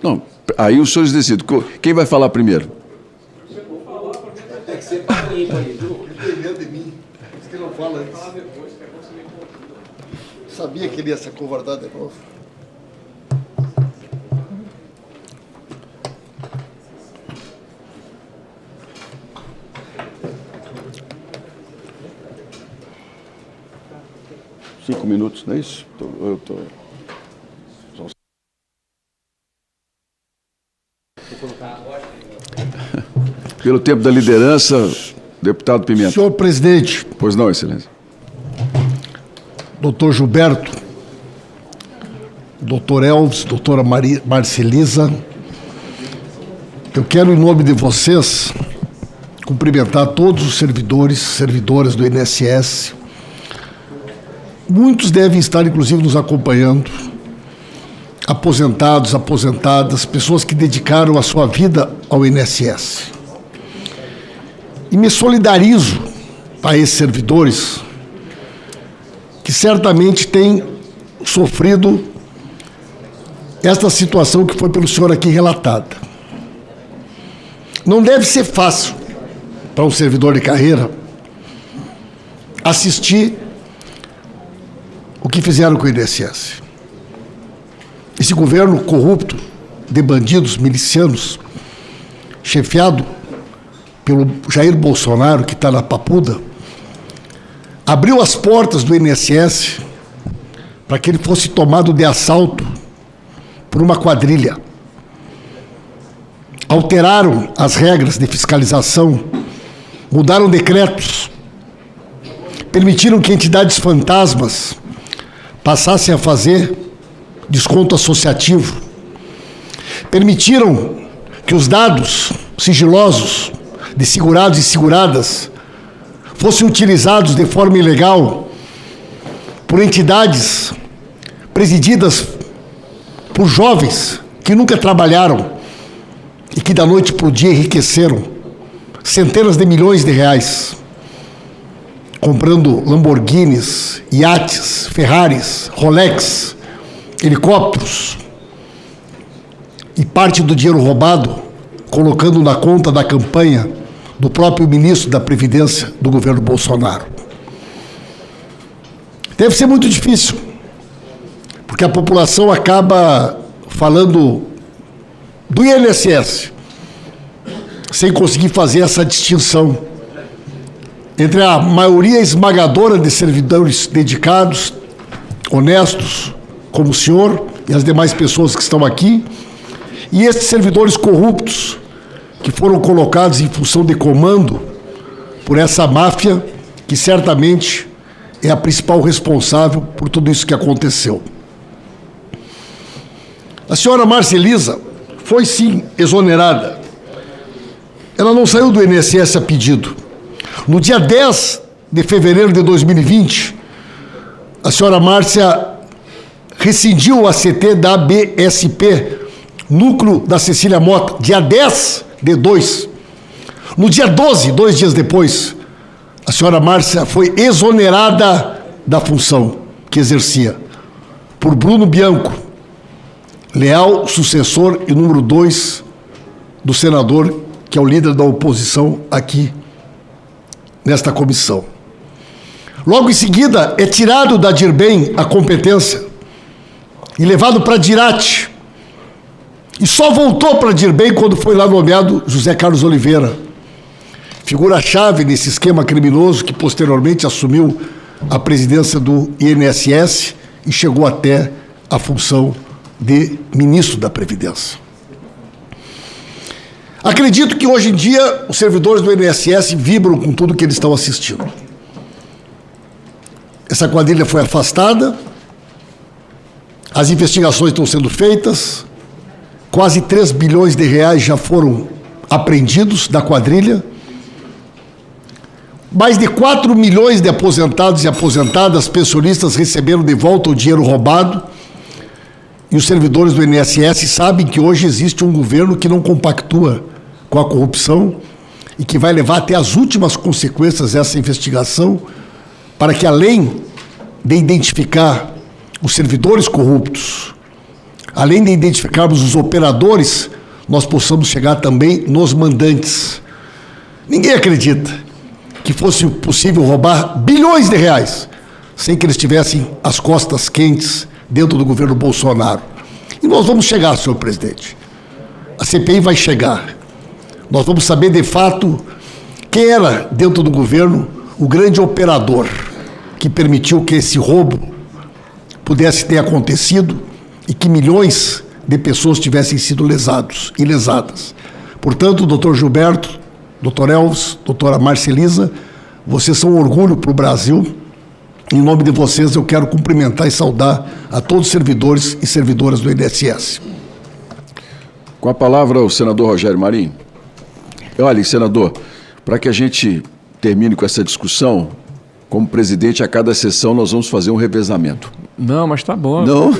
Não, aí os senhores decidem. Quem vai falar primeiro? É que você fala aí, viu? Ele tem medo de mim. Por isso que ele não fala antes. Sabia que ele ia se acovardar de novo. Cinco minutos, não é isso? Pelo tempo da liderança, deputado Pimenta. Senhor presidente. Pois não, excelência. Doutor Gilberto, doutor Elvis, doutora Marcelisa, eu quero, em nome de vocês, cumprimentar todos os servidores, servidoras do INSS. Muitos devem estar, inclusive, nos acompanhando, aposentados, aposentadas, pessoas que dedicaram a sua vida ao INSS. E me solidarizo a esses servidores que certamente têm sofrido esta situação que foi pelo senhor aqui relatada. Não deve ser fácil para um servidor de carreira assistir o que fizeram com o INSS. Esse governo corrupto de bandidos milicianos, chefiado pelo Jair Bolsonaro, que está na papuda, abriu as portas do INSS para que ele fosse tomado de assalto por uma quadrilha. Alteraram as regras de fiscalização, mudaram decretos, permitiram que entidades fantasmas passassem a fazer desconto associativo, permitiram que os dados sigilosos de segurados e seguradas fossem utilizados de forma ilegal por entidades presididas por jovens que nunca trabalharam e que da noite para o dia enriqueceram centenas de milhões de reais, comprando Lamborghinis, iates, Ferraris, Rolex, helicópteros, e parte do dinheiro roubado colocando na conta da campanha do próprio ministro da Previdência do governo Bolsonaro. Deve ser muito difícil, porque a população acaba falando do INSS sem conseguir fazer essa distinção entre a maioria esmagadora de servidores dedicados, honestos, como o senhor e as demais pessoas que estão aqui, e esses servidores corruptos que foram colocados em função de comando por essa máfia que certamente é a principal responsável por tudo isso que aconteceu. A senhora Marcelisa foi, sim, exonerada. Ela não saiu do INSS a pedido. No dia 10 de fevereiro de 2020, a senhora Márcia rescindiu o ACT da BSP, núcleo da Cecília Mota, dia 10 de 2. No dia 12, 2 dias depois, a senhora Márcia foi exonerada da função que exercia por Bruno Bianco, leal sucessor e número 2 do senador, que é o líder da oposição aqui nesta comissão. Logo em seguida, é tirado da DIRBEM a competência e levado para a DIRAT. E só voltou para a DIRBEM quando foi lá nomeado José Carlos Oliveira, figura-chave nesse esquema criminoso que posteriormente assumiu a presidência do INSS e chegou até a função de ministro da Previdência. Acredito que hoje em dia os servidores do INSS vibram com tudo que eles estão assistindo. Essa quadrilha foi afastada, as investigações estão sendo feitas, quase 3 bilhões de reais já foram apreendidos da quadrilha, mais de 4 milhões de aposentados e aposentadas, pensionistas receberam de volta o dinheiro roubado, e os servidores do INSS sabem que hoje existe um governo que não compactua com a corrupção e que vai levar até as últimas consequências essa investigação, para que, além de identificar os servidores corruptos, além de identificarmos os operadores, nós possamos chegar também nos mandantes. Ninguém acredita que fosse possível roubar bilhões de reais sem que eles tivessem as costas quentes dentro do governo Bolsonaro. E nós vamos chegar, senhor presidente. A CPI vai chegar. Nós vamos saber, de fato, quem era, dentro do governo, o grande operador que permitiu que esse roubo pudesse ter acontecido e que milhões de pessoas tivessem sido lesados e lesadas. Portanto, doutor Gilberto, doutor Elvis, doutora Marcelisa, vocês são um orgulho para o Brasil. Em nome de vocês, eu quero cumprimentar e saudar a todos os servidores e servidoras do INSS. Com a palavra, o senador Rogério Marinho. Olha, senador, para que a gente termine com essa discussão, como presidente, a cada sessão nós vamos fazer um revezamento. Não, mas tá bom. Não,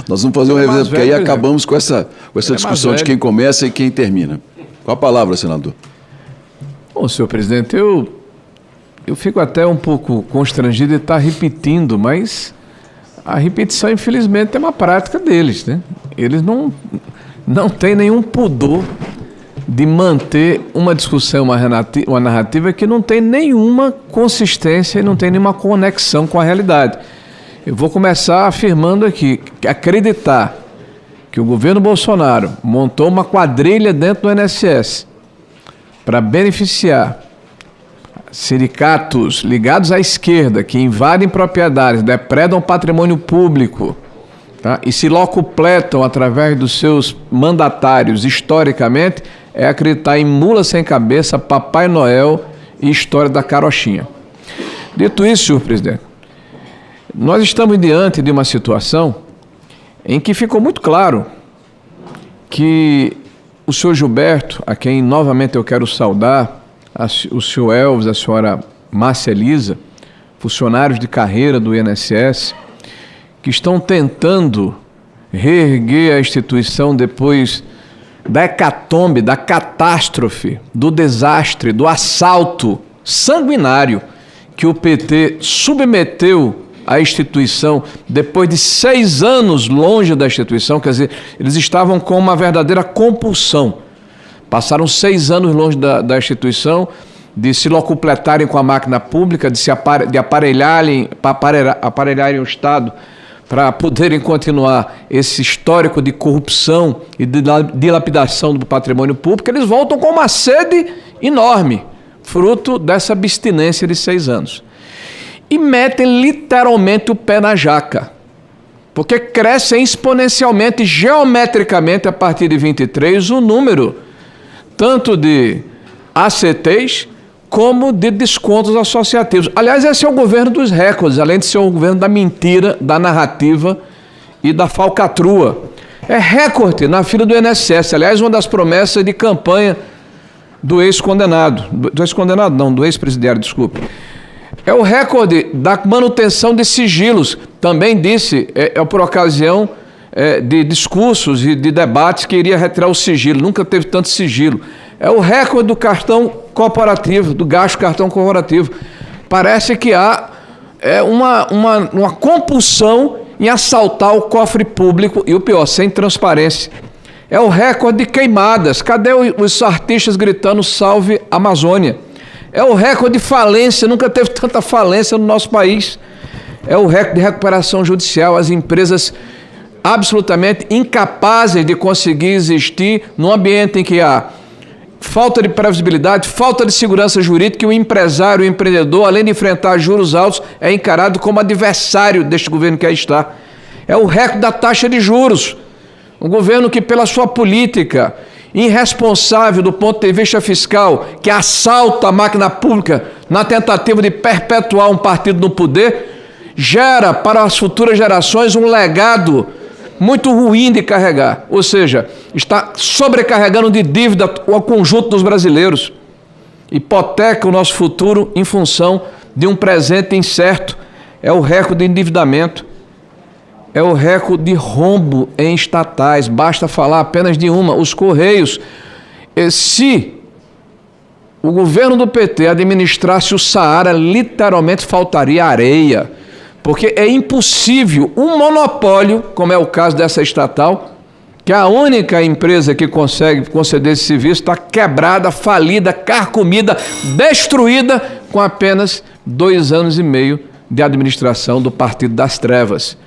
nós vamos fazer um revezamento, porque aí acabamos com essa discussão de quem começa e quem termina. Com a palavra, senador. Bom, senhor presidente, eu fico até um pouco constrangido de estar repetindo, mas a repetição, infelizmente, é uma prática deles, né? Eles não têm nenhum pudor de manter uma discussão, uma narrativa que não tem nenhuma consistência e não tem nenhuma conexão com a realidade. Eu vou começar afirmando aqui que acreditar que o governo Bolsonaro montou uma quadrilha dentro do INSS para beneficiar sindicatos ligados à esquerda que invadem propriedades, depredam patrimônio público, tá? E se locupletam através dos seus mandatários historicamente, é acreditar em mula sem cabeça, Papai Noel e história da carochinha. Dito isso, senhor presidente, nós estamos diante de uma situação em que ficou muito claro que o senhor Gilberto, a quem novamente eu quero saudar, o senhor Elvis, a senhora Marcelisa, funcionários de carreira do INSS, que estão tentando reerguer a instituição depois da hecatombe, da catástrofe, do desastre, do assalto sanguinário que o PT submeteu à instituição depois de 6 anos longe da instituição. Quer dizer, eles estavam com uma verdadeira compulsão. Passaram 6 anos longe da instituição, de se locupletarem com a máquina pública, de aparelharem o Estado para poderem continuar esse histórico de corrupção e de dilapidação do patrimônio público. Eles voltam com uma sede enorme, fruto dessa abstinência de 6 anos. E metem literalmente o pé na jaca, porque crescem exponencialmente, geometricamente, a partir de 23, o número tanto de ACTs como de descontos associativos. Aliás, esse é o governo dos recordes, além de ser o governo da mentira, da narrativa e da falcatrua. É recorde na fila do INSS. Aliás, uma das promessas de campanha do ex-condenado. Do ex-presidiário, desculpe. É o recorde da manutenção de sigilos. Também disse, por ocasião de discursos e de debates, que iria retirar o sigilo. Nunca teve tanto sigilo. É o recorde do cartão corporativo, do gasto cartão corporativo. Parece que há uma compulsão em assaltar o cofre público e, o pior, sem transparência. É o recorde de queimadas. Cadê os artistas gritando salve Amazônia? É o recorde de falência. Nunca teve tanta falência no nosso país. É o recorde de recuperação judicial. As empresas absolutamente incapazes de conseguir existir num ambiente em que há falta de previsibilidade, falta de segurança jurídica, e o empresário, o empreendedor, além de enfrentar juros altos, é encarado como adversário deste governo que aí está. É o recorde da taxa de juros. Um governo que, pela sua política irresponsável do ponto de vista fiscal, que assalta a máquina pública na tentativa de perpetuar um partido no poder, gera para as futuras gerações um legado muito ruim de carregar, ou seja, está sobrecarregando de dívida o conjunto dos brasileiros, hipoteca o nosso futuro em função de um presente incerto. É o recorde de endividamento, é o recorde de rombo em estatais. Basta falar apenas de uma, os Correios. Se o governo do PT administrasse o Saara, literalmente faltaria areia. Porque é impossível um monopólio, como é o caso dessa estatal, que a única empresa que consegue conceder esse serviço está quebrada, falida, carcomida, destruída, com apenas 2 anos e meio de administração do Partido das Trevas.